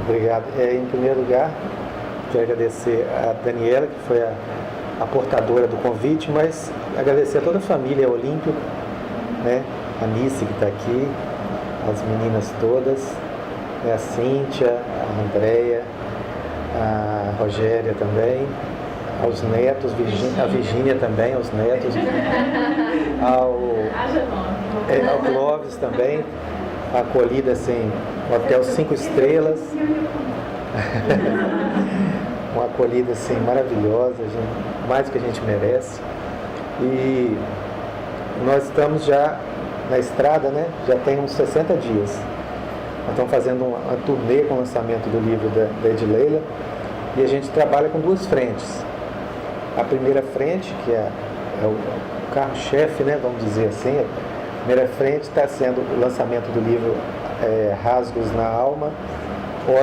Obrigado. Em primeiro lugar, quero agradecer a Daniela, que foi a portadora do convite, mas agradecer a toda a família Olímpio, né? A Nice, que está aqui, as meninas todas, né? A Cíntia, a Andréia, a Rogéria também, aos netos, a Virgínia também, aos netos, ao Clóvis também, a acolhida assim, um hotel 5 estrelas, uma acolhida assim maravilhosa, mais do que a gente merece. E nós estamos já na estrada, né? Já tem uns 60 dias. Nós estamos fazendo uma turnê com o lançamento do livro da Edileila, e a gente trabalha com duas frentes. A primeira frente, que é o carro-chefe, né? Vamos dizer assim, a primeira frente está sendo o lançamento do livro Rasgos na Alma,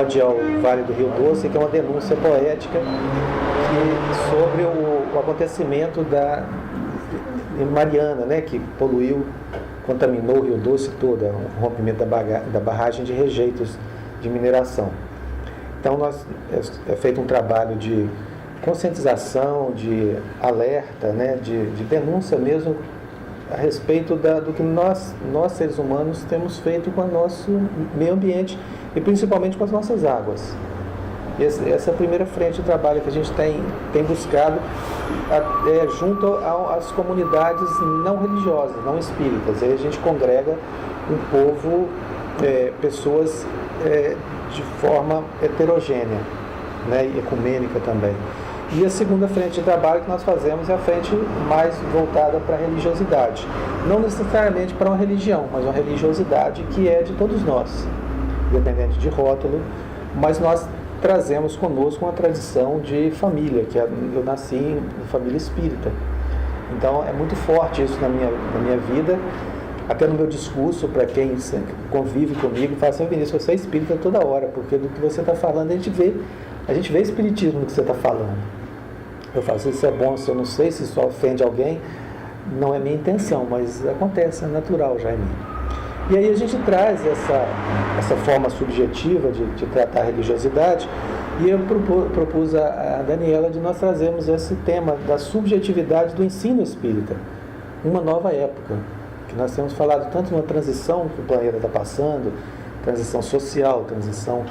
Ode ao Vale do Rio Doce, que é uma denúncia poética sobre o acontecimento da Mariana, né, que poluiu, contaminou o Rio Doce todo, o rompimento da barragem de rejeitos de mineração. Então, é feito um trabalho de conscientização, de alerta, né, de denúncia mesmo a respeito do que nós seres humanos temos feito com o nosso meio ambiente e principalmente com as nossas águas. Essa é a primeira frente de trabalho que a gente tem buscado junto às comunidades não religiosas, não espíritas. Aí a gente congrega um povo, pessoas de forma heterogênea, né, e ecumênica também. E a segunda frente de trabalho que nós fazemos é a frente mais voltada para a religiosidade. Não necessariamente para uma religião, mas uma religiosidade que é de todos nós, independente de rótulo, mas nós trazemos conosco uma tradição de família, que eu nasci em família espírita. Então é muito forte isso na minha vida, até no meu discurso, para quem convive comigo, fala assim: Vinícius, você é espírita toda hora, porque do que você está falando a gente vê espiritismo no que você está falando. Eu falo, se isso é bom, se eu não sei, se isso ofende alguém, não é minha intenção, mas acontece, é natural já em mim. E aí a gente traz essa forma subjetiva de tratar a religiosidade, e eu propus a Daniela de nós trazermos esse tema da subjetividade do ensino espírita, uma nova época, que nós temos falado tanto numa transição que o planeta está passando, transição social, transição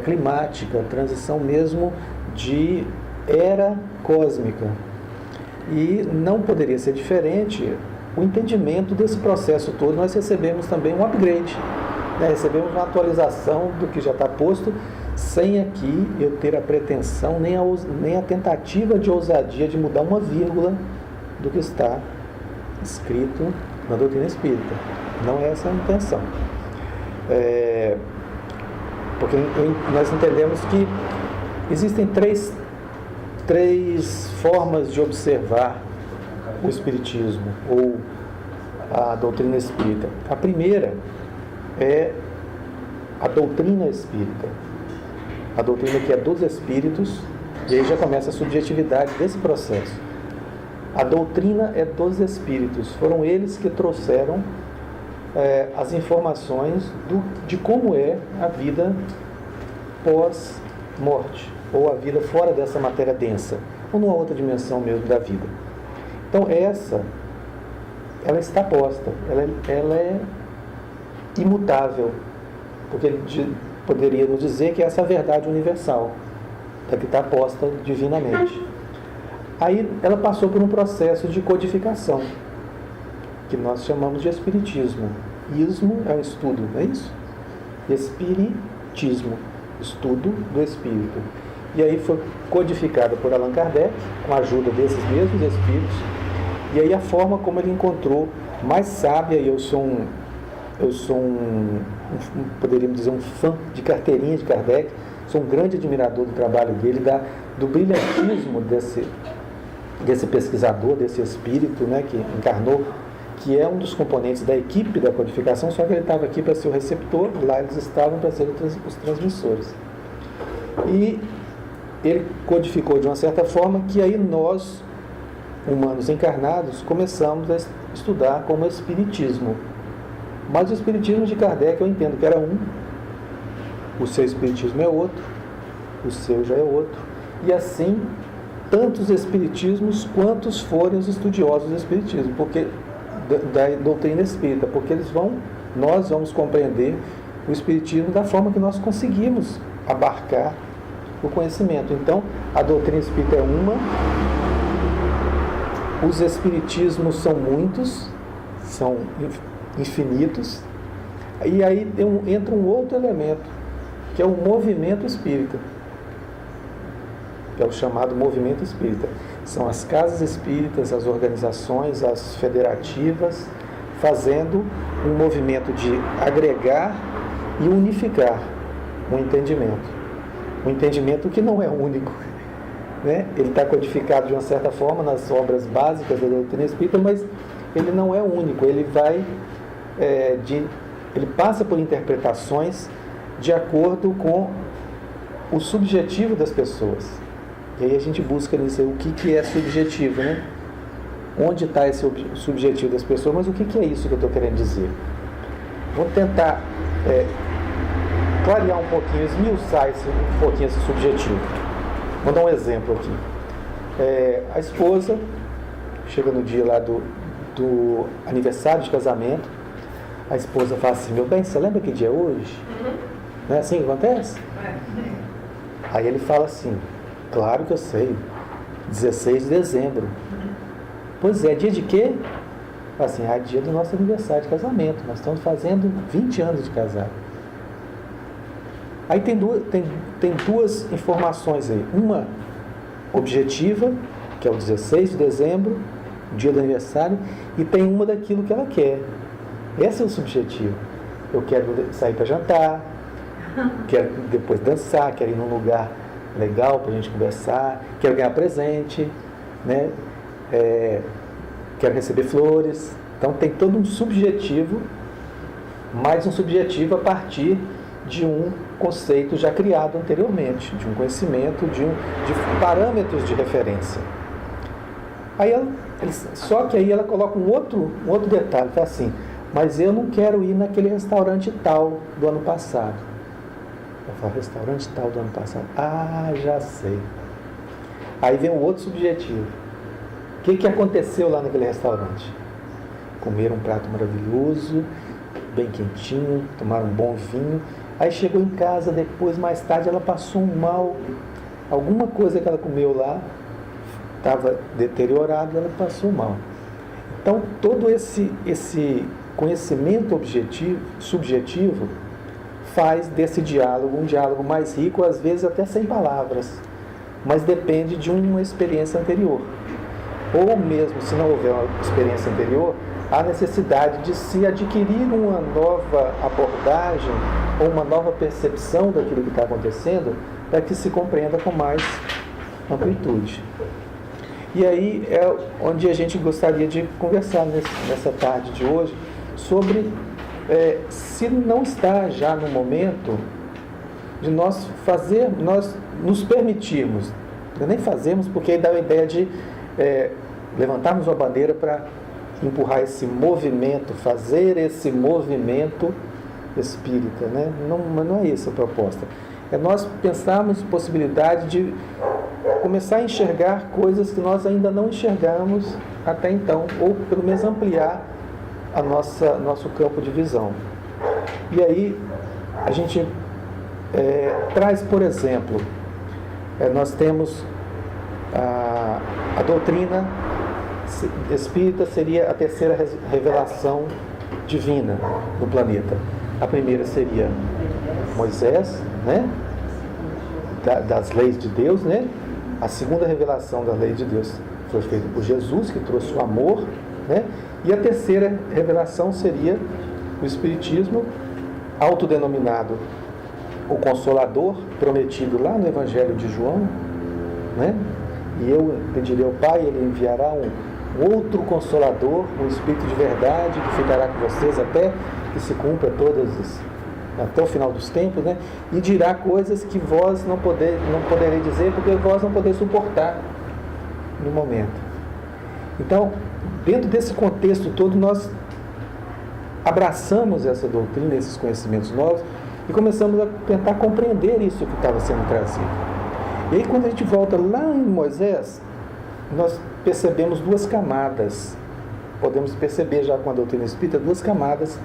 climática, transição mesmo de era cósmica. E não poderia ser diferente o entendimento desse processo todo. Nós recebemos também um upgrade, né? Recebemos uma atualização do que já está posto, sem aqui eu ter a pretensão, nem a tentativa de ousadia de mudar uma vírgula do que está escrito na doutrina espírita. Não é essa a intenção. Porque nós entendemos que existem três formas de observar o espiritismo ou a doutrina espírita. A primeira é a doutrina espírita, a doutrina que é dos espíritos, e aí já começa a subjetividade desse processo. A doutrina é dos espíritos, foram eles que trouxeram as informações de como é a vida pós-morte, ou a vida fora dessa matéria densa, ou numa outra dimensão mesmo da vida. Então ela está posta, ela é imutável, porque poderíamos dizer que essa é a verdade universal, que está posta divinamente. Aí ela passou por um processo de codificação, que nós chamamos de espiritismo. Ismo é um estudo, não é isso? Espiritismo, estudo do espírito. E aí foi codificada por Allan Kardec, com a ajuda desses mesmos espíritos, e aí a forma como ele encontrou mais sábia, e eu sou poderíamos dizer, um fã de carteirinha de Kardec, sou um grande admirador do trabalho dele, do brilhantismo desse pesquisador, desse espírito, né, que encarnou, que é um dos componentes da equipe da codificação, só que ele estava aqui para ser o receptor, lá eles estavam para ser os transmissores. E ele codificou de uma certa forma que aí nós, humanos encarnados, começamos a estudar como espiritismo. Mas o espiritismo de Kardec eu entendo que era o seu espiritismo é outro, o seu já é outro. E assim, tantos espiritismos quantos forem os estudiosos do espiritismo, porque da doutrina espírita, porque nós vamos compreender o espiritismo da forma que nós conseguimos abarcar o conhecimento. Então, a doutrina espírita é uma, os espiritismos são muitos, são infinitos, e aí entra um outro elemento, que é o movimento espírita, que é o chamado movimento espírita. São as casas espíritas, as organizações, as federativas, fazendo um movimento de agregar e unificar um entendimento. Um entendimento que não é único, né? Ele está codificado de uma certa forma nas obras básicas da doutrina espírita, mas ele não é único. Ele ele passa por interpretações de acordo com o subjetivo das pessoas. E aí a gente busca nisso o que é subjetivo, né? Onde está esse subjetivo das pessoas, mas o que é isso que eu estou querendo dizer? Vamos tentar clarear um pouquinho, esmiuçar um pouquinho esse subjetivo. Vou dar um exemplo aqui. A esposa chega no dia lá do aniversário de casamento, a esposa fala assim: meu bem, você lembra que dia é hoje? Não é assim que acontece? Aí ele fala assim: claro que eu sei, 16 de dezembro. Pois é, dia de quê? Fala assim: dia do nosso aniversário de casamento, nós estamos fazendo 20 anos de casado. Aí tem duas informações aí, uma objetiva, que é o 16 de dezembro, dia do aniversário, e tem uma daquilo que ela quer. Esse é o subjetivo. Eu quero sair para jantar, quero depois dançar, quero ir num lugar legal para a gente conversar, quero ganhar presente, né? Quero receber flores. Então tem todo um subjetivo, mais um subjetivo a partir de um conceito já criado anteriormente, de um conhecimento, de parâmetros de referência. Só que aí ela coloca um outro detalhe, que é assim: mas eu não quero ir naquele restaurante tal do ano passado. Eu falo: restaurante tal do ano passado? Ah, já sei. Aí vem um outro subjetivo. O que aconteceu lá naquele restaurante? Comeram um prato maravilhoso, bem quentinho, tomaram um bom vinho. Aí chegou em casa depois, mais tarde, ela passou um mal. Alguma coisa que ela comeu lá estava deteriorada, ela passou mal. Então, todo esse conhecimento subjetivo faz desse diálogo um diálogo mais rico, às vezes até sem palavras, mas depende de uma experiência anterior. Ou mesmo, se não houver uma experiência anterior, há necessidade de se adquirir uma nova abordagem ou uma nova percepção daquilo que está acontecendo, para que se compreenda com mais amplitude. E aí é onde a gente gostaria de conversar nessa tarde de hoje, sobre se não está já no momento de nós nos permitirmos, nem fazemos, porque aí dá a ideia de levantarmos uma bandeira para empurrar esse movimento, fazer esse movimento espírita, né? Não é essa a proposta. É nós pensarmos possibilidade de começar a enxergar coisas que nós ainda não enxergamos até então, ou pelo menos ampliar nosso campo de visão. E aí a gente traz, por exemplo, nós temos a doutrina espírita, seria a terceira revelação divina no planeta. A primeira seria Moisés, né? Das leis de Deus, né? A segunda revelação das leis de Deus foi feita por Jesus, que trouxe o amor, né? E a terceira revelação seria o Espiritismo, autodenominado o Consolador, prometido lá no Evangelho de João, né? E eu pedirei ao Pai, Ele enviará um outro Consolador, um Espírito de verdade, que ficará com vocês até que se cumpra até o final dos tempos, né? E dirá coisas que vós não poderei dizer, porque vós não podeis suportar no momento. Então, dentro desse contexto todo, nós abraçamos essa doutrina, esses conhecimentos novos, E começamos a tentar compreender isso que estava sendo trazido. E aí, quando a gente volta lá em Moisés, nós percebemos duas camadas. Podemos perceber já com a doutrina espírita, duas camadas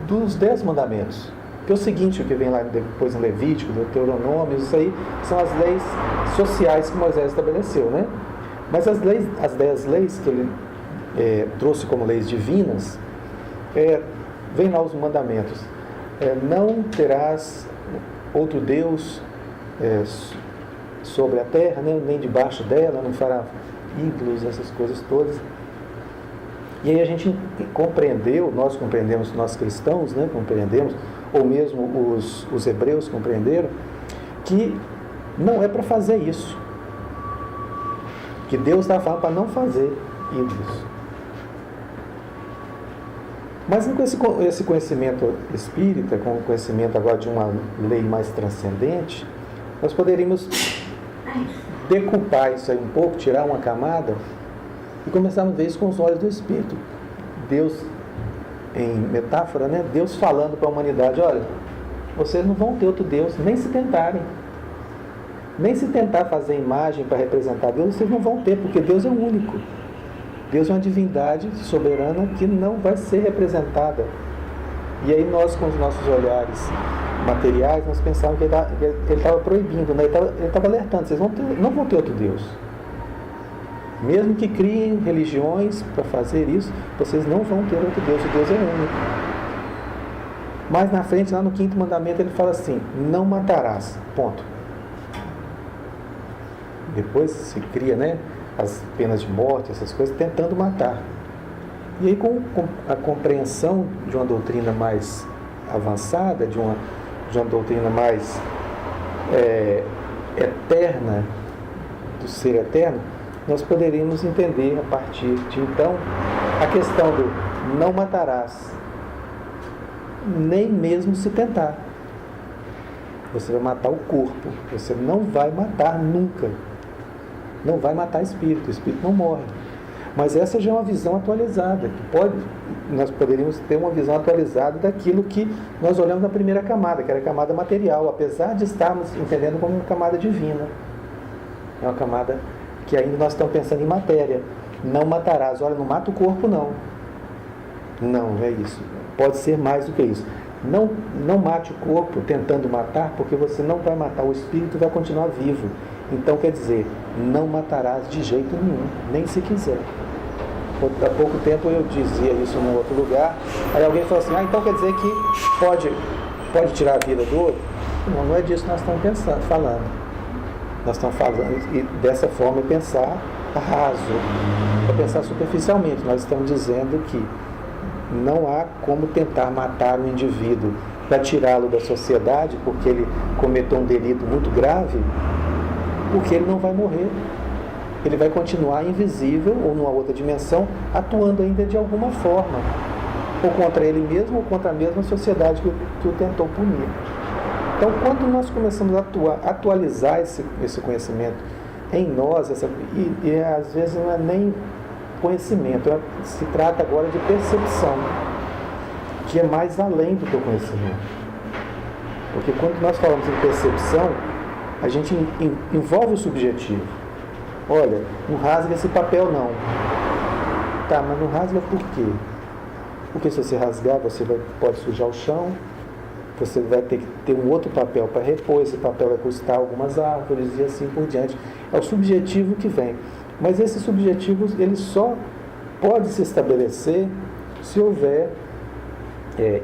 dos 10 mandamentos. Que é o seguinte, o que vem lá depois em Levítico, Deuteronômio, isso aí são as leis sociais que Moisés estabeleceu, né? Mas as 10 leis que ele trouxe como leis divinas, vem lá os mandamentos. Não terás outro Deus sobre a terra, né? Nem debaixo dela, não fará ídolos, essas coisas todas. E aí a gente compreendeu, nós cristãos, né, compreendemos, ou mesmo os hebreus compreenderam, que não é para fazer isso. Que Deus estava falando para não fazer ídolos. Mas com esse conhecimento espírita, com o conhecimento agora de uma lei mais transcendente, nós poderíamos decupar isso aí um pouco, tirar uma camada e começarmos a ver isso com os olhos do Espírito. Deus, em metáfora, né? Deus falando para a humanidade: olha, vocês não vão ter outro Deus, nem se tentarem. Nem se tentar fazer imagem para representar Deus, vocês não vão ter, porque Deus é o único. Deus é uma divindade soberana que não vai ser representada. E aí nós, com os nossos olhares materiais, nós pensávamos que ele estava proibindo, né? Ele estava alertando: vocês não vão ter outro Deus. Mesmo que criem religiões para fazer isso, vocês não vão ter outro Deus, o Deus é único. Mas na frente, lá no 5º mandamento, ele fala assim: não matarás, ponto. Depois se cria, né, as penas de morte, essas coisas, tentando matar. E aí, com a compreensão de uma doutrina mais avançada, de uma doutrina mais eterna, do ser eterno, nós poderíamos entender a partir de então a questão do não matarás, nem mesmo se tentar. Você vai matar o corpo, você não vai matar nunca. Não vai matar espírito, o espírito não morre. Mas essa já é uma visão atualizada, nós poderíamos ter uma visão atualizada daquilo que nós olhamos na primeira camada, que era a camada material, apesar de estarmos entendendo como uma camada divina. É uma camada que ainda nós estamos pensando em matéria. Não matarás. Olha, não mata o corpo, não. Não é isso. Pode ser mais do que isso. Não mate o corpo tentando matar, porque você não vai matar o espírito, vai continuar vivo. Então, quer dizer, não matarás de jeito nenhum, nem se quiser. Há pouco tempo eu dizia isso num outro lugar, aí alguém falou assim: então quer dizer que pode tirar a vida do outro? Não é disso que nós estamos falando. Nós estamos falando, e dessa forma, pensar raso, é pensar superficialmente. Nós estamos dizendo que não há como tentar matar um indivíduo para tirá-lo da sociedade, porque ele cometeu um delito muito grave, porque ele não vai morrer. Ele vai continuar invisível ou numa outra dimensão, atuando ainda de alguma forma, ou contra ele mesmo, ou contra a mesma sociedade que o tentou punir. Então, quando nós começamos a atualizar esse conhecimento em nós, e às vezes não é nem conhecimento, se trata agora de percepção, que é mais além do que o conhecimento. Porque quando nós falamos em percepção, a gente envolve o subjetivo. Olha, não rasga esse papel não. Tá, mas não rasga por quê? Porque se você rasgar, você pode sujar o chão, você vai ter que ter um outro papel para repor, esse papel vai custar algumas árvores e assim por diante. É o subjetivo que vem. Mas esse subjetivo, ele só pode se estabelecer se houver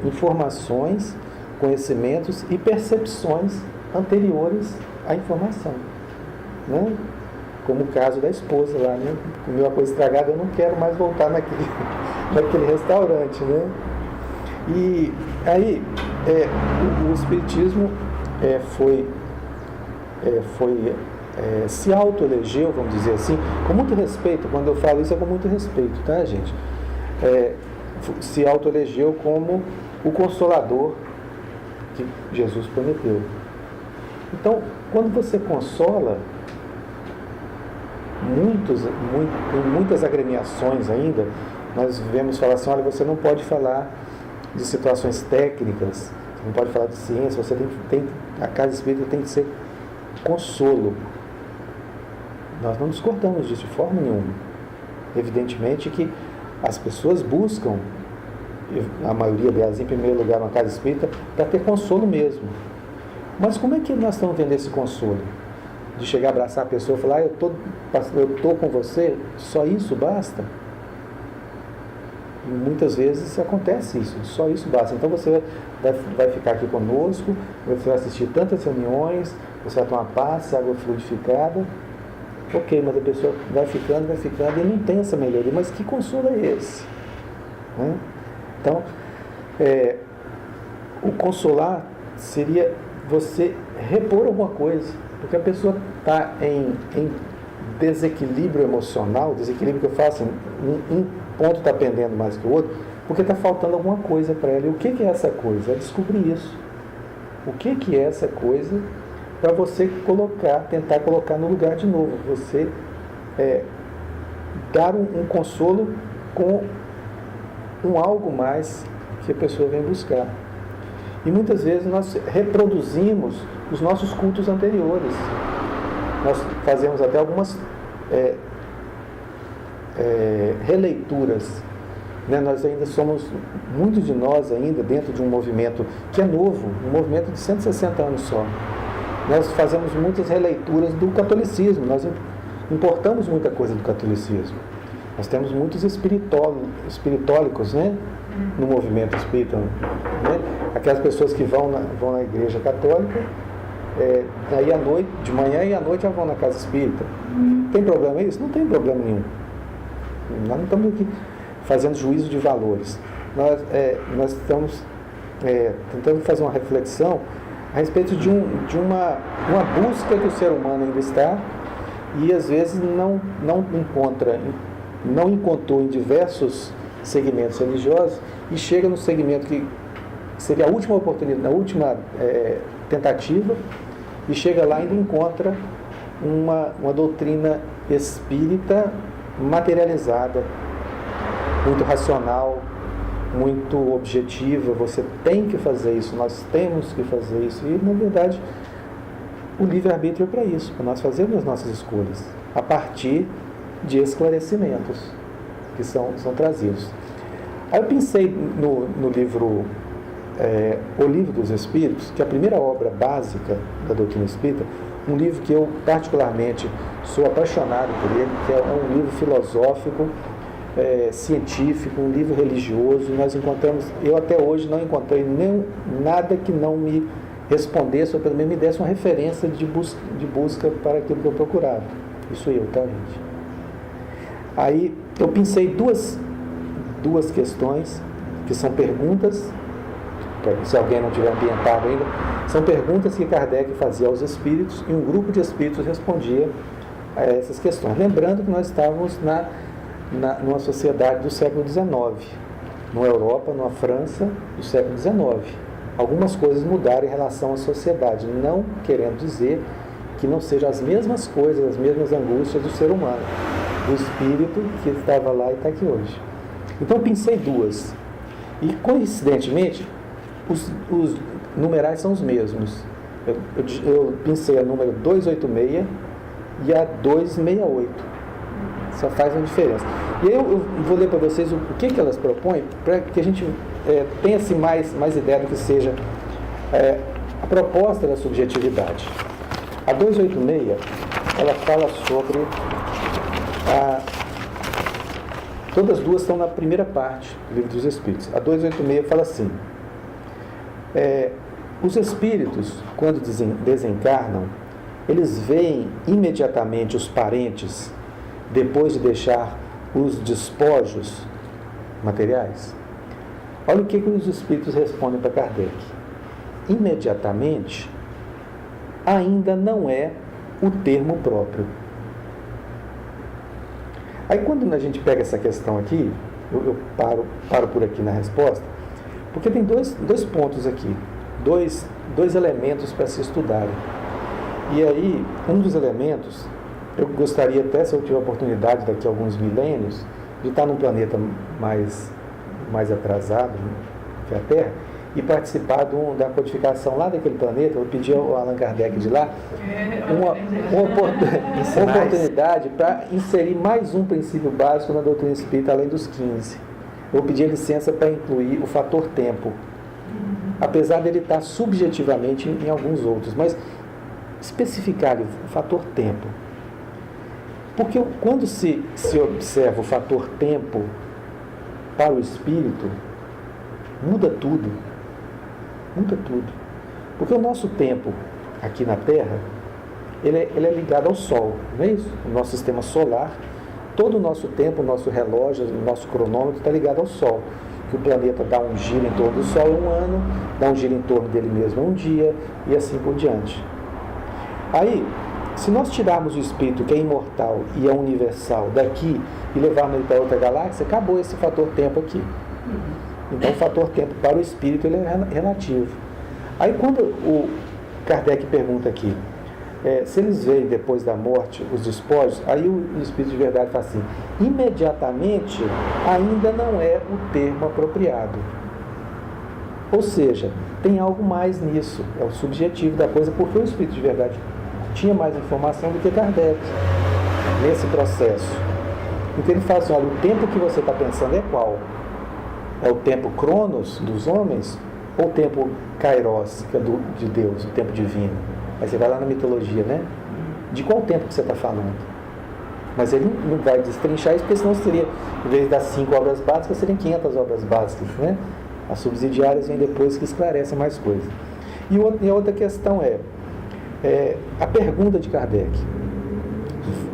informações, conhecimentos e percepções anteriores à informação, né? Como o caso da esposa lá, né? Comeu uma coisa estragada, eu não quero mais voltar naquele restaurante, né? E aí o Espiritismo se autoelegeu, vamos dizer assim, com muito respeito. Quando eu falo isso é com muito respeito, tá, gente? Se autoelegeu como o Consolador que Jesus prometeu. Então, quando você consola, em muitas agremiações ainda, nós vemos falar assim: olha, você não pode falar de situações técnicas, não pode falar de ciência, a casa espírita tem que ser consolo. Nós não discordamos disso de forma nenhuma. Evidentemente que as pessoas buscam, a maioria delas, em primeiro lugar, uma casa espírita, para ter consolo mesmo. Mas como é que nós estamos vendo esse consolo? De chegar a abraçar a pessoa e falar, eu tô com você, só isso basta? E muitas vezes acontece isso, só isso basta. Então você vai ficar aqui conosco, você vai assistir tantas reuniões, você vai tomar passe, água fluidificada. Ok, mas a pessoa vai ficando e não tem essa melhoria. Mas que consolo é esse? Né? Então, o consolar seria você repor alguma coisa, porque a pessoa está em desequilíbrio emocional, desequilíbrio que eu faço, um ponto está pendendo mais que o outro, porque está faltando alguma coisa para ela. E o que é essa coisa? É descobrir isso. O que é essa coisa para você tentar colocar no lugar de novo, você dar um consolo com um algo mais que a pessoa vem buscar. E muitas vezes nós reproduzimos os nossos cultos anteriores. Nós fazemos até algumas releituras. Né? Nós ainda somos, muitos de nós ainda, dentro de um movimento que é novo, um movimento de 160 anos só. Nós fazemos muitas releituras do catolicismo, nós importamos muita coisa do catolicismo. Nós temos muitos espiritólicos, né, no movimento espírita. Né? Aquelas pessoas que vão na igreja católica, daí à noite, de manhã e à noite vão na casa espírita. Tem problema isso? Não tem problema nenhum. Nós não estamos aqui fazendo juízo de valores. Nós estamos tentando fazer uma reflexão a respeito de uma busca que o ser humano ainda está e às vezes não encontrou em diversos segmentos religiosos e chega no segmento que seria a última oportunidade, a última tentativa, e chega lá e ainda encontra uma doutrina espírita materializada, muito racional, muito objetiva. Você tem que fazer isso, nós temos que fazer isso. E, na verdade, o livre-arbítrio é para isso, para nós fazermos as nossas escolhas, a partir de esclarecimentos que são trazidos. Aí eu pensei no livro O Livro dos Espíritos, que é a primeira obra básica da doutrina espírita, um livro que eu particularmente sou apaixonado por ele, que é um livro filosófico, científico, um livro religioso. Nós encontramos, eu até hoje não encontrei nada que não me respondesse, ou pelo menos me desse uma referência de busca para aquilo que eu procurava. Isso eu, tá, gente? Aí eu pensei duas questões, que são perguntas, se alguém não tiver ambientado ainda, são perguntas que Kardec fazia aos espíritos, e um grupo de espíritos respondia a essas questões. Lembrando que nós estávamos numa sociedade do século XIX, numa Europa, numa França do século XIX. Algumas coisas mudaram em relação à sociedade, não querendo dizer que não sejam as mesmas coisas, as mesmas angústias do ser humano, do espírito que estava lá e está aqui hoje. Então eu pensei duas, e coincidentemente os numerais são os mesmos. Eu pensei a número 286 e a 268, só faz uma diferença. E aí eu vou ler para vocês o que elas propõem, para que a gente tenha assim, mais ideia do que seja a proposta da subjetividade. A 286, ela fala sobre todas as duas estão na primeira parte do Livro dos Espíritos. A 286 fala assim: os espíritos, quando desencarnam, eles veem imediatamente os parentes depois de deixar os despojos materiais. Olha o que os espíritos respondem para Kardec. Imediatamente ainda não é o termo próprio. Aí quando a gente pega essa questão aqui, eu paro por aqui na resposta, porque tem dois pontos aqui, dois elementos para se estudarem. E aí, um dos elementos, eu gostaria até, se eu tiver a oportunidade daqui a alguns milênios, de estar num planeta mais atrasado que a Terra, e participar da codificação lá daquele planeta. Eu pedi ao Allan Kardec de lá uma oportunidade para inserir mais um princípio básico na doutrina espírita, além dos 15. Eu pedi licença para incluir o fator tempo, apesar dele estar subjetivamente em alguns outros, mas especificar o fator tempo. Porque quando se observa o fator tempo para o espírito, muda tudo. Muda tudo. Porque o nosso tempo aqui na Terra, ele é ligado ao Sol, não é isso? O nosso sistema solar, todo o nosso tempo, o nosso relógio, o nosso cronômetro está ligado ao Sol. Que o planeta dá um giro em torno do Sol em um ano, dá um giro em torno dele mesmo em um dia, e assim por diante. Aí, se nós tirarmos o espírito que é imortal e é universal daqui e levarmos ele para outra galáxia, acabou esse fator tempo aqui. Então o fator tempo para o espírito ele é relativo. Aí quando o Kardec pergunta aqui, se eles veem depois da morte os despojos, aí o espírito de verdade fala assim, imediatamente ainda não é o termo apropriado. Ou seja, tem algo mais nisso, é o subjetivo da coisa, porque o espírito de verdade tinha mais informação do que Kardec nesse processo. Então ele fala assim, olha, o tempo que você está pensando é qual? É o tempo Cronos dos homens ou o tempo Kairos, que é de Deus, o tempo divino? Aí você vai lá na mitologia, né? De qual tempo que você está falando? Mas ele não vai destrinchar isso, porque senão seria, em vez das 5 obras básicas, seriam 500 obras básicas, né? As subsidiárias vêm depois que esclarecem mais coisas. E a outra questão a pergunta de Kardec.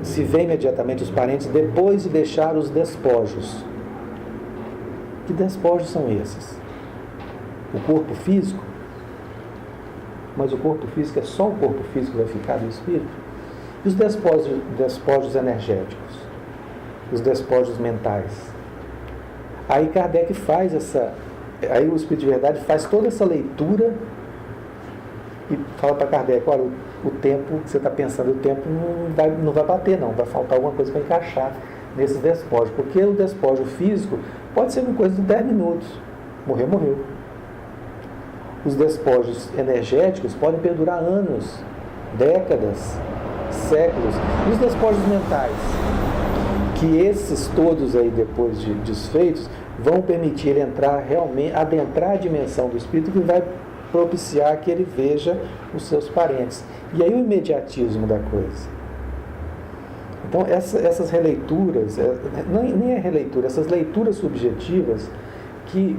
Se vê imediatamente os parentes depois de deixar os despojos. Que despojos são esses? O corpo físico? Mas o corpo físico é só o corpo físico que vai ficar do espírito? E os despojos energéticos? Os despojos mentais? Aí Kardec faz aí o Espírito de Verdade faz toda essa leitura e fala para Kardec, olha, o tempo que você está pensando, o tempo não vai bater não, vai faltar alguma coisa para encaixar nesses despojos, porque o despojo físico pode ser uma coisa de 10 minutos, morreu. Os despojos energéticos podem perdurar anos, décadas, séculos. E os despojos mentais, que esses todos aí depois de desfeitos, vão permitir ele adentrar a dimensão do espírito que vai propiciar que ele veja os seus parentes. E aí o imediatismo da coisa. Então essas releituras, nem é releitura, essas leituras subjetivas que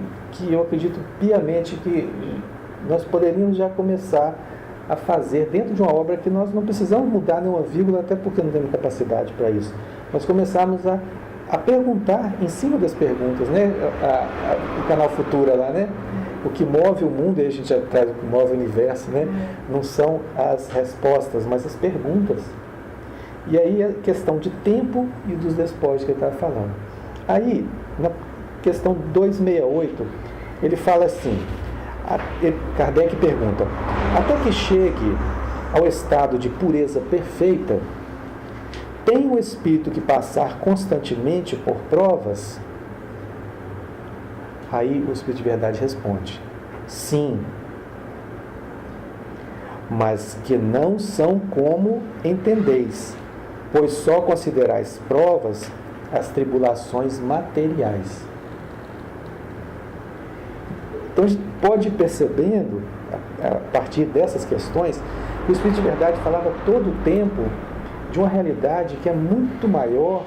eu acredito piamente que nós poderíamos já começar a fazer dentro de uma obra que nós não precisamos mudar nenhuma vírgula, até porque não temos capacidade para isso. Nós começarmos a perguntar em cima das perguntas, né? O canal Futura lá, né? O que move o mundo, e a gente já traz o que move o universo, né? Não são as respostas, mas as perguntas. E aí a questão de tempo e dos despojos que ele estava falando. Aí, na questão 268, ele fala assim, Kardec pergunta, até que chegue ao estado de pureza perfeita, tem o espírito que passar constantemente por provas? Aí o Espírito de Verdade responde, sim, mas que não são como entendeis, pois só considerais provas as tribulações materiais. Então a gente pode ir percebendo, a partir dessas questões, que o Espírito de Verdade falava todo o tempo de uma realidade que é muito maior,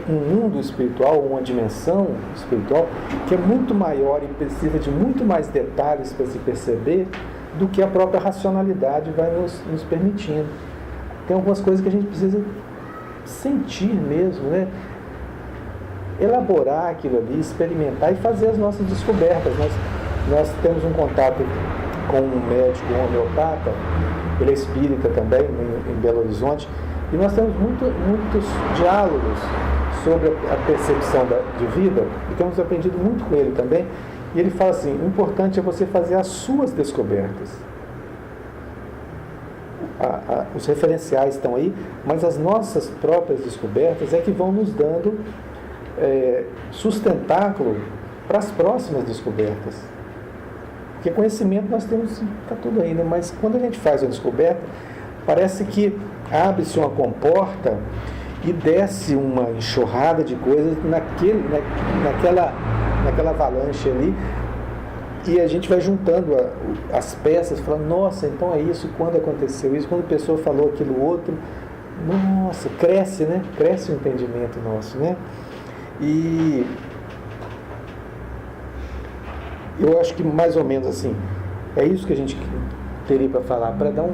um mundo espiritual, uma dimensão espiritual, que é muito maior e precisa de muito mais detalhes para se perceber do que a própria racionalidade vai nos permitindo. Tem algumas coisas que a gente precisa sentir mesmo, né? Elaborar aquilo ali, experimentar e fazer as nossas descobertas. Nós temos um contato com um médico, um homeopata, ele é espírita também, em Belo Horizonte, e nós temos muitos diálogos sobre a percepção de vida, e temos aprendido muito com ele também, e ele fala assim, o importante é você fazer as suas descobertas. Os referenciais estão aí, mas as nossas próprias descobertas é que vão nos dando sustentáculo para as próximas descobertas. Porque conhecimento nós temos, está tudo aí, né? Mas quando a gente faz uma descoberta, parece que abre-se uma comporta e desce uma enxurrada de coisas naquela avalanche ali, e a gente vai juntando as peças, falando, nossa, então é isso, quando aconteceu isso, quando a pessoa falou aquilo outro, nossa, cresce, né? Cresce o entendimento nosso, né? E eu acho que mais ou menos assim, é isso que a gente teria para falar, para não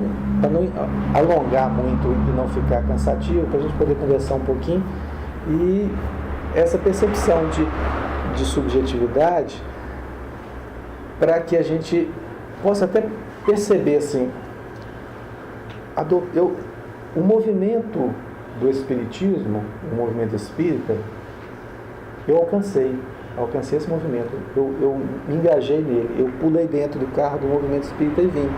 alongar muito e não ficar cansativo, para a gente poder conversar um pouquinho. E essa percepção de subjetividade, para que a gente possa até perceber assim, o movimento do espiritismo, o movimento espírita, eu alcancei esse movimento, eu me engajei nele, eu pulei dentro do carro do movimento espírita e vim,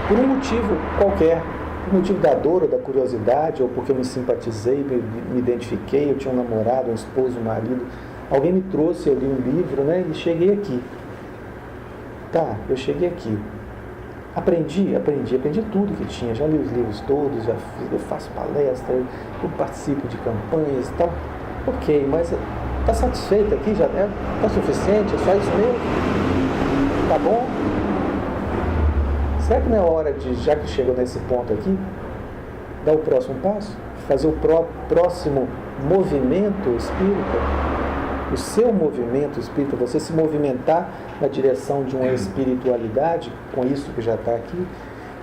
por um motivo qualquer, por motivo da dor ou da curiosidade, ou porque eu me simpatizei, me identifiquei, eu tinha um namorado, um esposo, um marido, alguém me trouxe, eu li um livro, né, e cheguei aqui. Eu cheguei aqui. Aprendi tudo que tinha, já li os livros todos, eu faço palestra, eu participo de campanhas e tal. Ok, mas está satisfeito aqui? Já está suficiente? É só isso mesmo? Tá bom? Será que não é hora de, já que chegou nesse ponto aqui, dar o próximo passo? Fazer o próximo movimento espírita? O seu movimento espírita, você se movimentar na direção de uma espiritualidade, com isso que já está aqui.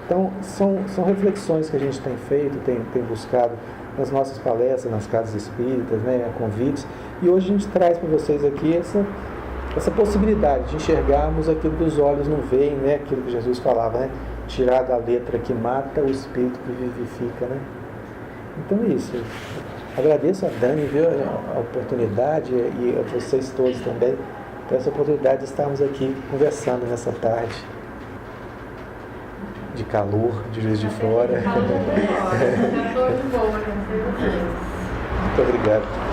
Então, são reflexões que a gente tem feito, tem buscado nas nossas palestras, nas casas espíritas, né, convites, e hoje a gente traz para vocês aqui essa possibilidade de enxergarmos aquilo que os olhos não veem, né, aquilo que Jesus falava, né, tirar da letra que mata o espírito que vivifica, né. Então é isso. Agradeço a Dani, viu, a oportunidade, e a vocês todos também, por essa oportunidade de estarmos aqui conversando nessa tarde de calor, de Juiz de Fora. Já estou de boa, não sei vocês. Muito obrigado.